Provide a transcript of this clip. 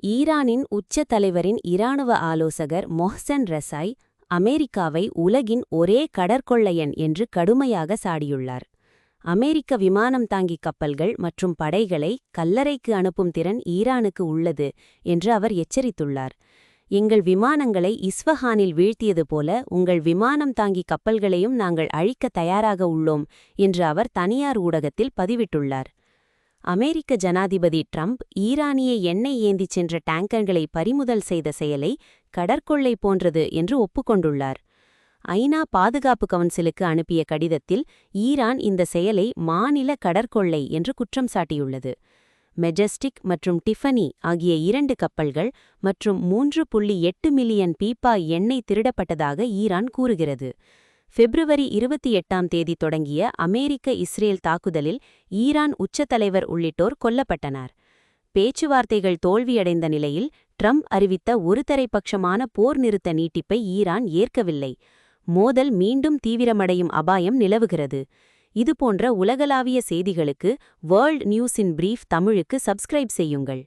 ஈரானின் உச்ச தலைவரின் இராணுவ ஆலோசகர் மொஹ்சென் ரெசாய் அமெரிக்காவை உலகின் ஒரே கடற்கொள்ளையன் என்று கடுமையாக சாடியுள்ளார். அமெரிக்க விமானம் தாங்கி கப்பல்கள் மற்றும் படைகளை கல்லறைக்கு அனுப்பும் திறன் ஈரானுக்கு உள்ளது என்று அவர் எச்சரித்துள்ளார். எங்கள் விமானங்களை இஸ்வஹானில் வீழ்த்தியது போல உங்கள் விமானம் தாங்கி கப்பல்களையும் நாங்கள் அழிக்க தயாராக உள்ளோம் என்று அவர் தனியார் ஊடகத்தில் பதிவிட்டுள்ளார். அமெரிக்க ஜனாதிபதி ட்ரம்ப் ஈரானிய எண்ணெய் ஏந்திச் சென்ற டேங்கர்களை பறிமுதல் செய்த செயலை கடற்கொள்ளை போன்றது என்று ஒப்புக்கொண்டுள்ளார். ஐநா பாதுகாப்பு கவுன்சிலுக்கு அனுப்பிய கடிதத்தில் ஈரான் இந்த செயலை மாநில கடற்கொள்ளை என்று குற்றம் சாட்டியுள்ளது. மெஜஸ்டிக் மற்றும் டிஃபனி ஆகிய 2 கப்பல்கள் மற்றும் 3.8 மில்லியன் பீப்பா எண்ணெய் திருடப்பட்டதாக ஈரான் கூறுகிறது. பிப்ரவரி 28ஆம் தேதி தொடங்கிய அமெரிக்க-இஸ்ரேல் தாக்குதலில் ஈரான் உச்ச தலைவர் உள்ளிட்டோர் கொல்லப்பட்டனர். பேச்சுவார்த்தைகள் தோல்வியடைந்த நிலையில் ட்ரம்ப் அறிவித்த ஒருதலைப்பட்சமான போர் நிறுத்த நீட்டிப்பை ஈரான் ஏற்கவில்லை. மோதல் மீண்டும் தீவிரமடையும் அபாயம் நிலவுகிறது. இதுபோன்ற உலகளாவிய செய்திகளுக்கு வேர்ல்ட் நியூஸ் இன் பிரீஃப் தமிழுக்கு சப்ஸ்கிரைப் செய்யுங்கள்.